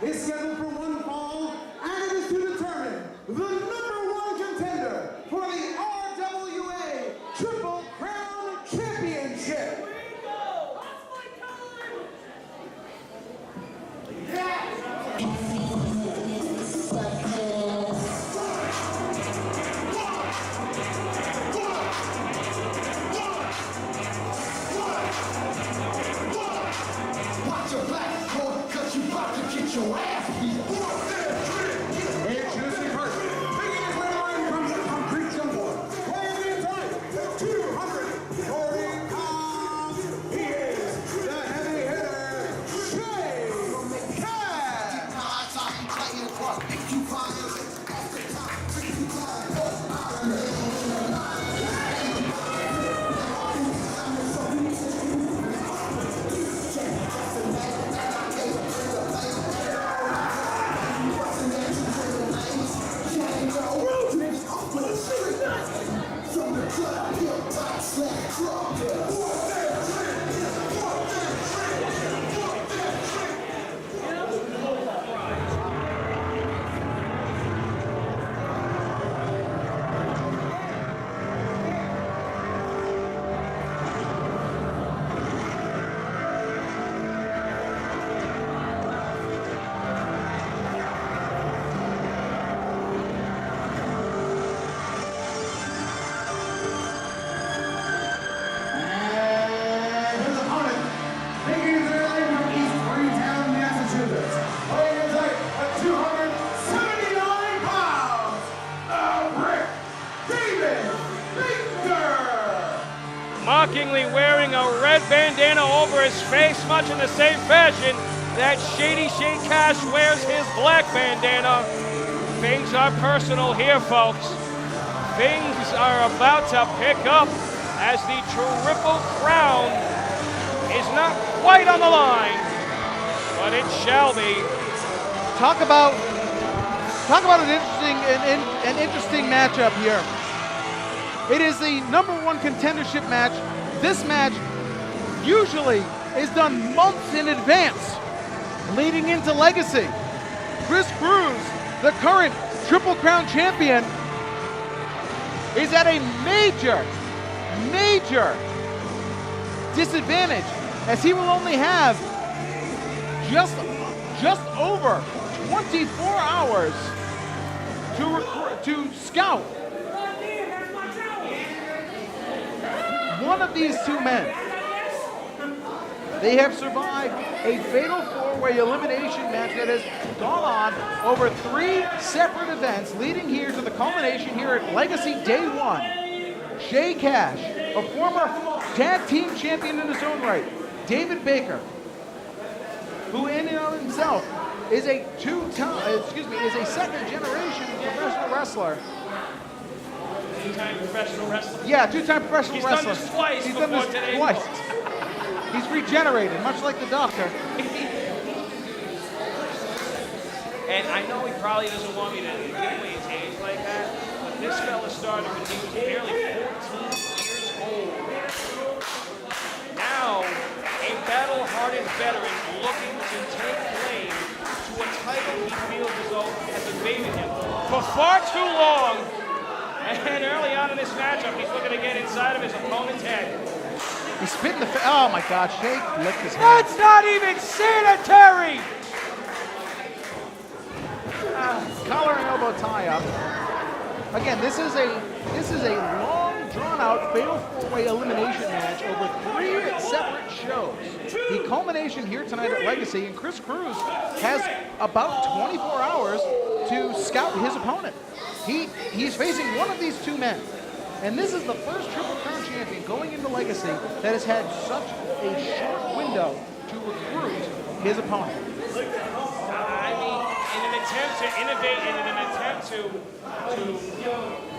is scheduled for one fall, and it is to determine the #1 contender for the RWA Triple Crown Championship. Your ass beat. Introducing first, making his way to the ring from the concrete jungle, weighing the inside 240 pounds. He is the heavy hitter, Shay. Mockingly wearing a red bandana over his face, much in the same fashion that Shady Shay Cash wears his black bandana. Things are personal here, folks. Things are about to pick up as the Triple Crown is not quite on the line, but it shall be. Talk about an interesting matchup here. It is the #1 contendership match. This match usually is done months in advance, leading into Legacy. Chris Cruz, the current Triple Crown champion, is at a major disadvantage, as he will only have just over 24 hours to scout one of these two men. They have survived a fatal four-way elimination match that has gone on over 3 separate events, leading here to the culmination here at Legacy Day 1. Shay Cash, a former tag team champion in his own right, David Baker, who in and of himself is a second-generation professional wreckler. Two-time professional wrestler. Yeah, two-time professional wrestler. He's done this twice. He's done this twice. He's regenerated, much like the Doctor. And I know he probably doesn't want me to give away his age like that, but this fella started when he was barely 14 years old. Now, a battle-hardened veteran looking to take claim to a title he feels as though has evaded him for far too long. And early on in this matchup, he's looking to get inside of his opponent's head. He spit in the face. Oh my God, Shay licked his hand. That's not even sanitary! Collar and elbow tie up. Again, this is a long, drawn-out, fatal four-way elimination match over 3 separate shows. The culmination here tonight at Legacy, and Chris Cruz has about 24 hours to scout his opponent. He's facing one of these two men, and this is the first Triple Crown champion going into Legacy that has had such a short window to recruit his opponent. I mean, in an attempt to innovate and in an attempt to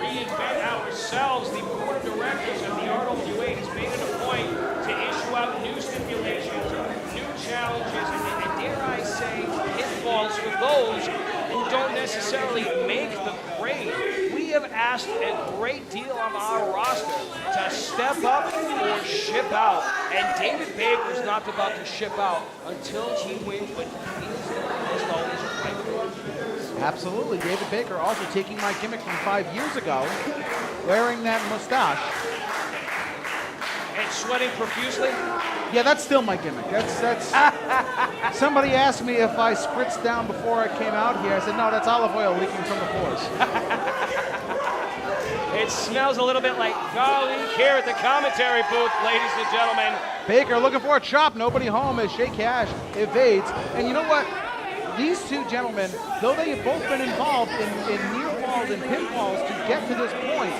reinvent ourselves, the board of directors of the RWA has made it a point to issue out new stipulations, new challenges, and dare I say, pitfalls for those who don't necessarily make the grade. We have asked a great deal of our roster to step up or ship out, and David Baker's not about to ship out until he wins what he is known as Absolutely. David Baker also taking my gimmick from 5 years ago, wearing that mustache. And sweating profusely? Yeah, that's still my gimmick. That's. Somebody asked me if I spritzed down before I came out here. I said, no, that's olive oil leaking from the pores. It smells a little bit like garlic here at the commentary booth, ladies and gentlemen. Baker looking for a chop. Nobody home as Shay Cash evades. And you know what? These two gentlemen, though they have both been involved in near falls and pinfalls to get to this point,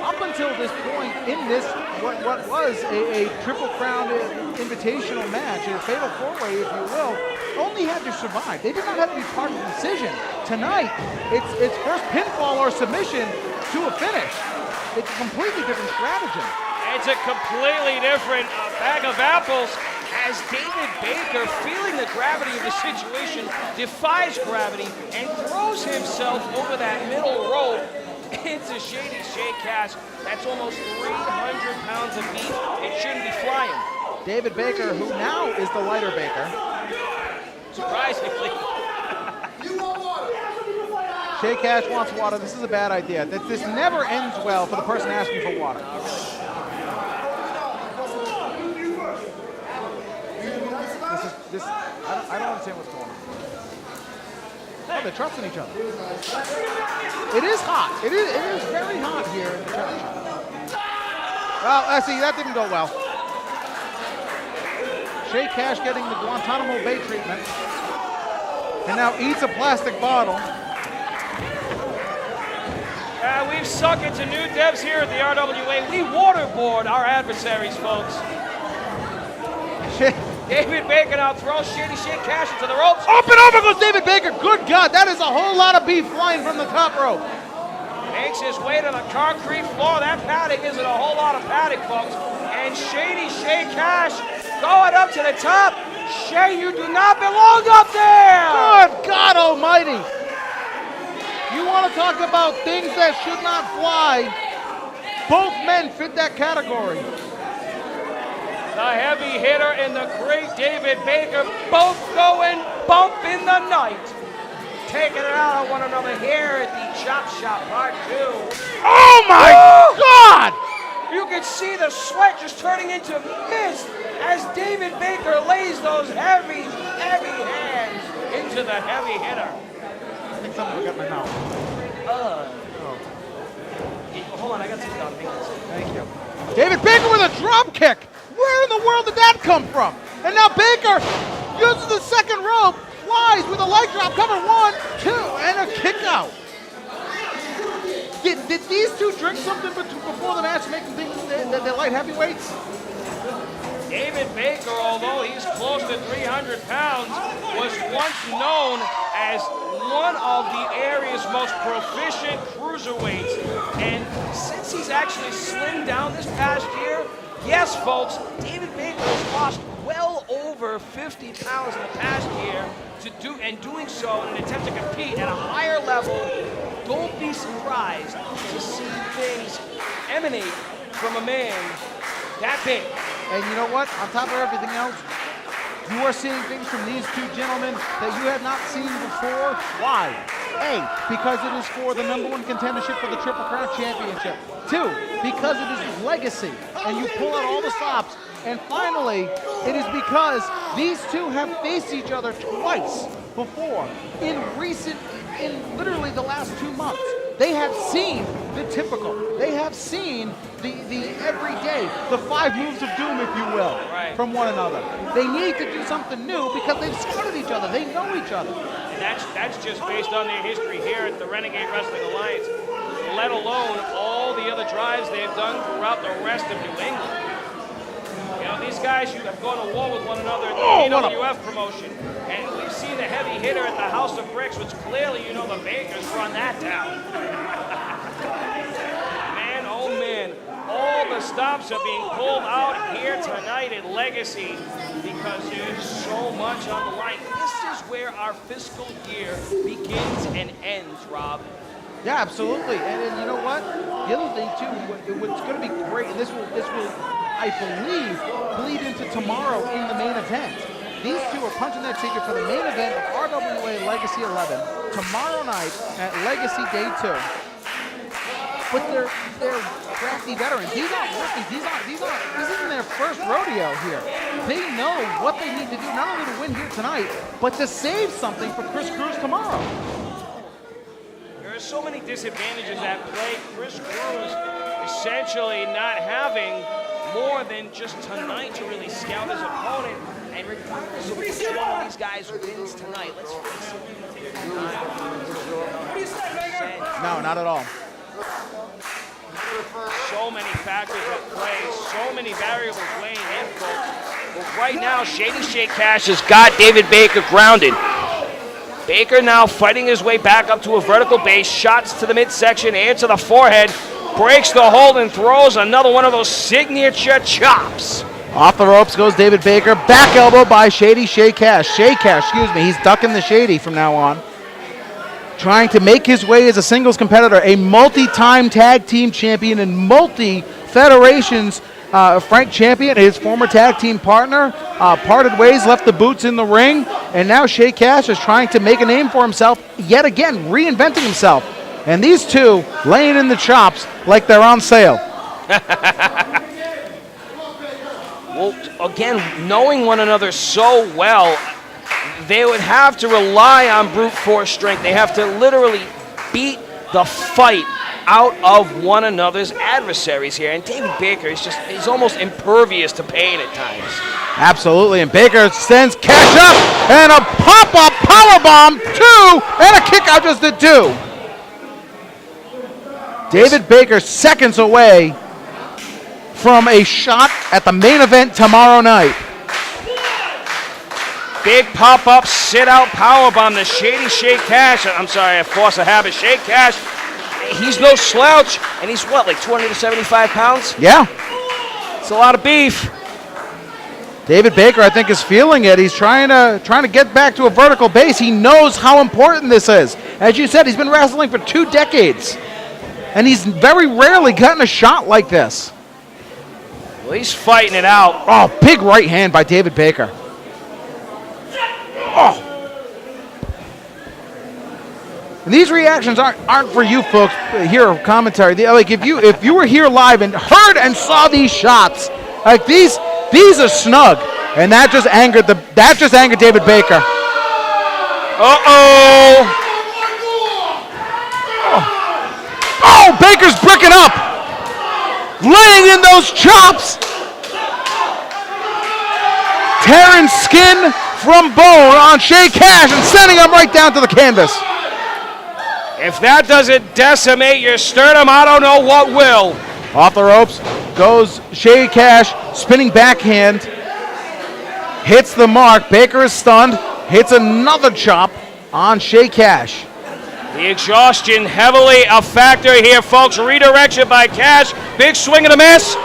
up until this point in this, what was a Triple Crown invitational match, a fatal four-way, if you will, only had to survive. They did not have to be part of the decision. Tonight, it's first pinfall or submission to a finish. It's a completely different strategy. It's a completely different bag of apples as David Baker, feeling the gravity of the situation, defies gravity and throws himself over that middle rope into Shady Shay Cash. That's almost 300 pounds of meat. It shouldn't be flying. David Baker, who now is the lighter Baker. Surprisingly. Shay Cash wants water. This is a bad idea. This never ends well for the person asking for water. I don't understand what's going on. Oh, they're trusting each other. It is hot. It is very hot here in the church. Well, I see, that didn't go well. Shay Cash getting the Guantanamo Bay treatment. And now eats a plastic bottle. We've sunk into new depths here at the RWA. We waterboard our adversaries, folks. David Baker now throws Shady Shay Cash into the ropes. Up and over goes David Baker. Good God, that is a whole lot of beef flying from the top rope. Makes his way to the concrete floor. That padding isn't a whole lot of padding, folks. And Shady Shay Cash going up to the top. Shay, you do not belong up there. Good God almighty. You want to talk about things that should not fly? Both men fit that category. The heavy hitter and the great David Baker both going bump in the night. Taking it out on one another here at the Chop Shop Part 2. Oh my God! You can see the sweat just turning into mist as David Baker lays those heavy, heavy hands into the heavy hitter. I think something got my mouth. Hold on, I got some stuff. Thank you. David Baker with a drop kick. Where in the world did that come from? And now Baker uses the second rope, flies with a leg drop, cover 1, 2, and a kick out. Did these two drink something before the match to make them think that they're light heavyweights? David Baker, although he's close to 300 pounds, was once known as one of the area's most proficient cruiserweights. And since he's actually slimmed down this past year, yes, folks, David Baker has lost well over 50 pounds in the past year doing so in an attempt to compete at a higher level. Don't be surprised to see things emanate from a man that big. And you know what? On top of everything else, you are seeing things from these two gentlemen that you have not seen before. Why? A, because it is for the #1 contendership for the Triple Crown Championship. 2, because it is legacy, and you pull out all the stops. And finally, it is because these two have faced each other twice before in literally the last 2 months. They have seen the typical. They have seen the everyday, the 5 moves of doom, if you will, from one another. They need to do something new because they've scouted each other. They know each other. And that's just based on their history here at the Renegade Wrestling Alliance, let alone all the other drives they've done throughout the rest of New England. You know, these guys have gone to war with one another in the AWF promotion. And we've seen the heavy hitter at the House of Bricks, which clearly, you know, the Bakers run that down. Man, oh man, all the stops are being pulled out here tonight at Legacy because there's so much on the line. This is where our fiscal year begins and ends, Rob. Yeah, absolutely. And you know what? The other thing too, what's going to be great, and this will, I believe, bleed into tomorrow in the main event. These two are punching their ticket for the main event of RWA Legacy 11 tomorrow night at Legacy Day 2. But they're crafty veterans. These aren't rookies. This isn't their first rodeo here. They know what they need to do, not only to win here tonight, but to save something for Chris Cruz tomorrow. There are so many disadvantages at play. Chris Cruz essentially not having more than just tonight to really scout his opponent. And regardless of which one of these guys wins tonight, let's face it, No, not at all. so many factors at play, so many variables weighing in, folks. But right now, Shady Shay Cash has got David Baker grounded. Baker now fighting his way back up to a vertical base, shots to the midsection and to the forehead, breaks the hold and throws another one of those signature chops. Off the ropes goes David Baker, back elbow by Shady Shay Cash. Shay Cash, excuse me, he's ducking the Shady from now on. Trying to make his way as a singles competitor, a multi-time tag team champion and multi-federations Frank Champion, his former tag team partner, parted ways, left the boots in the ring, and now Shay Cash is trying to make a name for himself, yet again, reinventing himself. And these two laying in the chops like they're on sale. Well, again, knowing one another so well, they would have to rely on brute force strength. They have to literally beat the fight out of one another's adversaries here. And David Baker is he's almost impervious to pain at times. Absolutely, and Baker sends Cash up, and a pop-up powerbomb, 2, and a kick out just at 2. David Baker seconds away from a shot at the main event tomorrow night. Big pop-up, sit-out powerbomb to Shady Shay Cash. I'm sorry, a force of habit. Shay Cash, he's no slouch, and he's what, like 275 pounds? Yeah. It's a lot of beef. David Baker, I think, is feeling it. He's trying to get back to a vertical base. He knows how important this is. As you said, he's been wrestling for 2 decades, and he's very rarely gotten a shot like this. Well, he's fighting it out. Oh, big right hand by David Baker. Oh. And these reactions aren't for you folks here commentary. Like if you were here live and heard and saw these shots, like these are snug, and that just angered David Baker. Oh, Baker's bricking up, laying in those chops, tearing skin from bone on Shay Cash and sending him right down to the canvas. If that doesn't decimate your sternum, I don't know what will. Off the ropes goes Shay Cash, spinning backhand, hits the mark. Baker is stunned, hits another chop on Shay Cash. The exhaustion heavily a factor here, folks. Redirection by Cash. Big swing and a miss.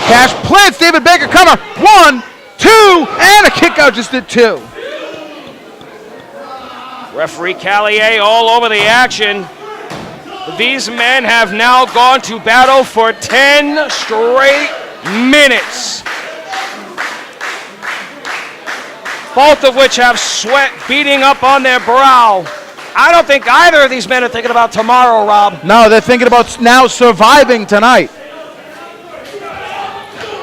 Cash plants David Baker, cover. 1, 2, and a kick out just at 2. Referee Callier all over the action. These men have now gone to battle for 10 straight minutes. Both of which have sweat beating up on their brow. I don't think either of these men are thinking about tomorrow, Rob. No, they're thinking about now surviving tonight.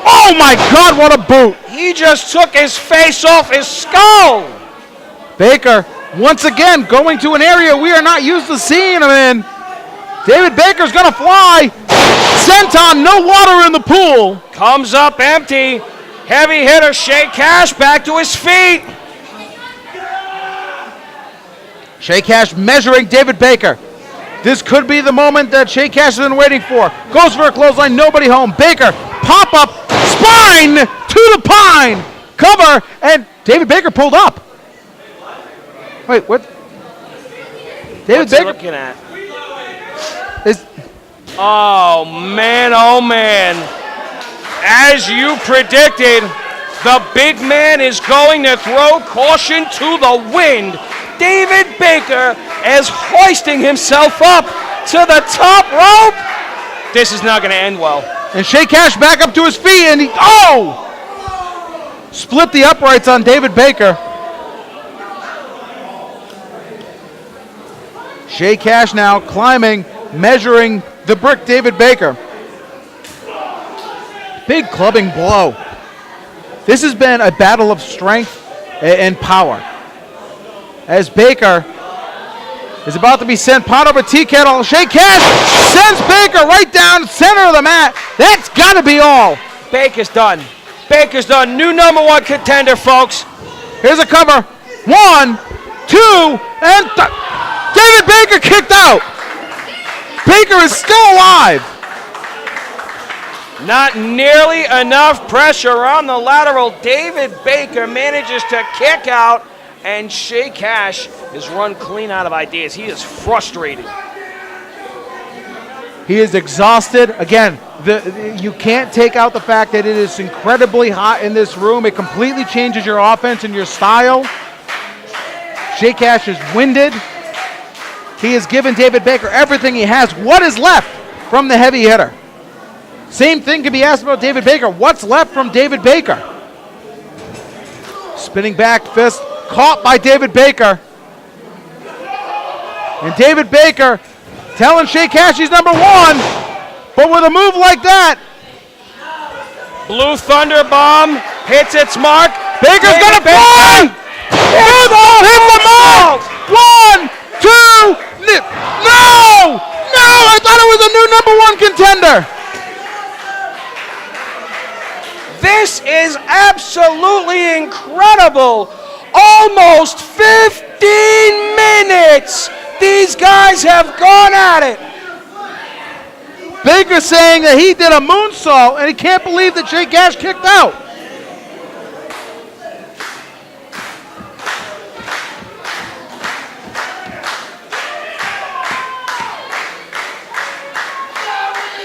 Oh my God, what a boot. He just took his face off his skull. Baker, once again, going to an area we are not used to seeing him in. David Baker's gonna fly. Senton, no water in the pool. Comes up empty. Heavy hitter Shay Cash back to his feet. Shay Cash measuring David Baker. This could be the moment that Shay Cash has been waiting for. Goes for a clothesline, nobody home. Baker, pop up, spine to the pine. Cover, and David Baker pulled up. Wait, what? David What's he Baker looking at? is. Oh man, as you predicted, the big man is going to throw caution to the wind. David Baker is hoisting himself up to the top rope. This is not going to end well. And Shay Cash back up to his feet, and split the uprights on David Baker. Shay Cash now climbing, measuring the brick David Baker. Big clubbing blow. This has been a battle of strength and power. As Baker is about to be sent pot over tea kettle, Shay Cash sends Baker right down center of the mat. That's got to be all. Baker's done. Baker's done. New #1 contender, folks. Here's a cover. 1, 2, and David Baker kicked out. Baker is still alive. Not nearly enough pressure on the lateral. David Baker manages to kick out, and Shay Cash is run clean out of ideas. He is frustrated. He is exhausted. Again, you can't take out the fact that it is incredibly hot in this room. It completely changes your offense and your style. Shay Cash is winded. He has given David Baker everything he has. What is left from the heavy hitter? Same thing can be asked about David Baker. What's left from David Baker? Spinning back fist caught by David Baker. And David Baker telling Shay Cash he's #1. But with a move like that, Blue Thunder Bomb hits its mark. Baker's gonna fly! Hit the mark! 1, 2, no! No! I thought it was a new #1 contender. This is absolutely incredible. Almost 15 minutes. These guys have gone at it. Baker saying that he did a moonsault and he can't believe that Shay Cash kicked out.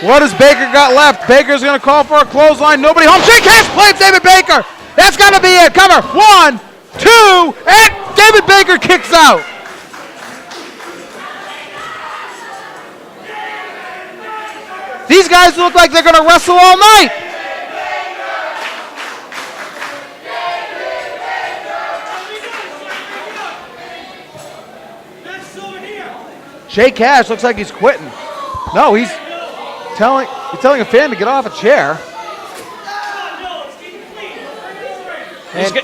What has Baker got left? Baker's going to call for a clothesline. Nobody home. Shay Cash plays David Baker. That's got to be it. Cover. 1, 2, and David Baker kicks out. These guys look like they're going to wrestle all night. Shay Cash looks like he's quitting. No, he's telling a fan to get off a chair.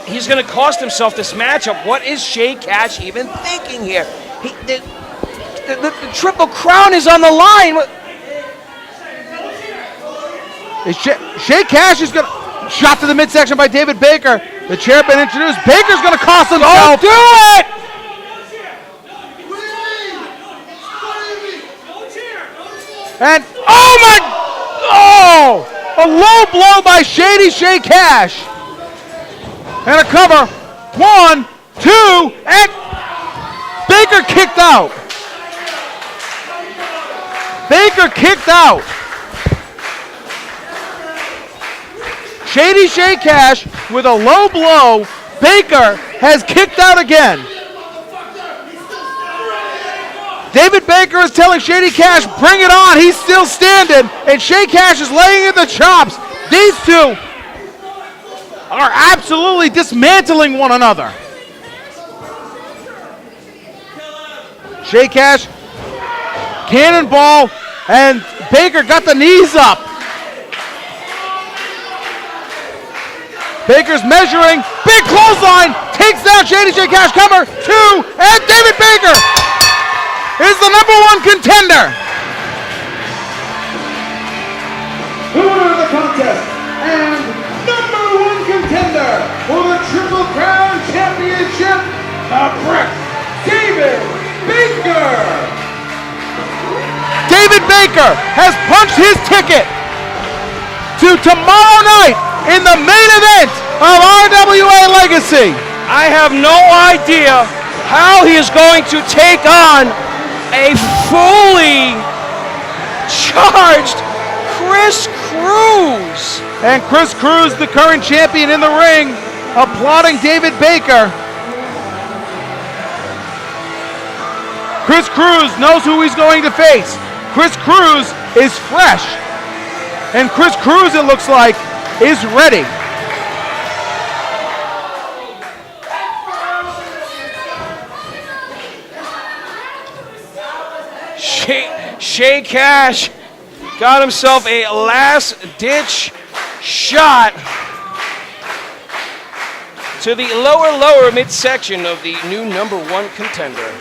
He's going to cost himself this matchup. What is Shay Cash even thinking here? The Triple Crown is on the line. Shay Cash is going to shot to the midsection by David Baker. The chair been introduced. Baker's going to cost himself. Don't do it! And a low blow by Shady Shay Cash. And a cover. 1, 2, and Baker kicked out. Baker kicked out. Shady Shay Cash with a low blow. Baker has kicked out again. David Baker is telling Shady Cash, bring it on. He's still standing. And Shay Cash is laying in the chops. These two are absolutely dismantling one another. Shay Cash, cannonball, and Baker got the knees up. Baker's measuring, big clothesline, takes down Shady Shay Cash, cover, 2, and David Baker is the #1 contender. Winner of the contest and #1 contender for the Triple Crown Championship, the Brick, David Baker. David Baker has punched his ticket to tomorrow night in the main event of RWA Legacy. I have no idea how he is going to take on a fully charged Chris Cruz. And Chris Cruz, the current champion in the ring, applauding David Baker. Chris Cruz knows who he's going to face. Chris Cruz is fresh. And Chris Cruz, it looks like, is ready. Shay Cash got himself a last-ditch shot to the lower midsection of the new #1 contender.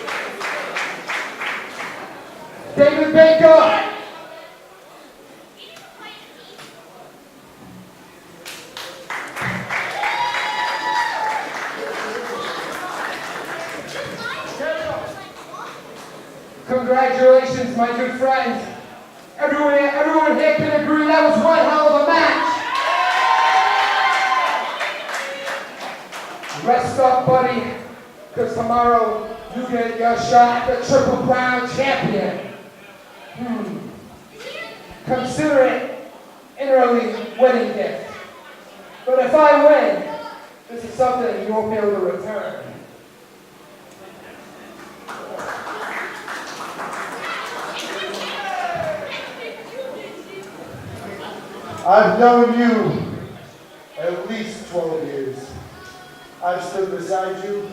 David Baker. Congratulations, my good friend. Everyone here can agree that was one hell of a match. Rest up, buddy, because tomorrow you get your shot at the Triple Crown champion. Consider it an early wedding gift. But if I win, this is something you won't be able to return. I've known you at least 12 years. I've stood beside you.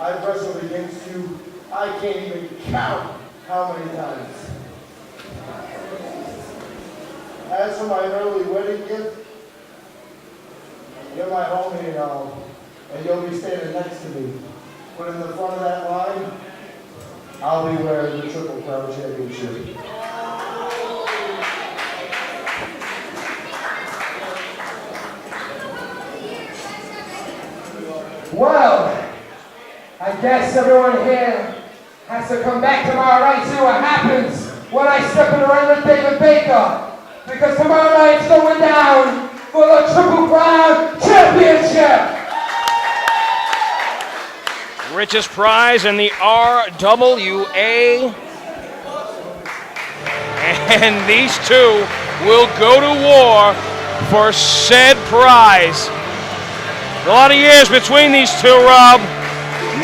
I've wrestled against you. I can't even count how many times. As for my early wedding gift, you're my homie and all, and you'll be standing next to me. But in the front of that line, I'll be wearing the Triple Crown Championship. Well, I guess everyone here has to come back tomorrow night and see what happens when I step in the ring with David Baker. Because tomorrow night's going down for the Triple Crown Championship. Richest prize in the RWA. And these two will go to war for said prize. A lot of years between these two, Rob.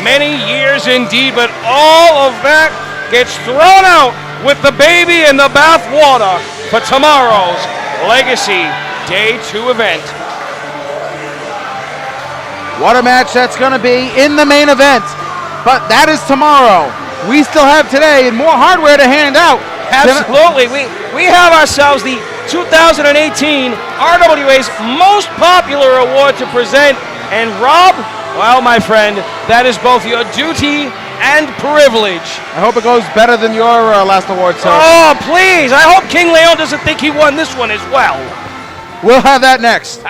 Many years indeed, but all of that gets thrown out with the baby in the bathwater for tomorrow's Legacy Day 2 event. What a match that's going to be in the main event. But that is tomorrow. We still have today and more hardware to hand out. Absolutely. We have ourselves the 2018 RWA's most popular award to present. And Rob, well, my friend, that is both your duty and privilege. I hope it goes better than your last award, sir. Oh, please. I hope King Leon doesn't think he won this one as well. We'll have that next.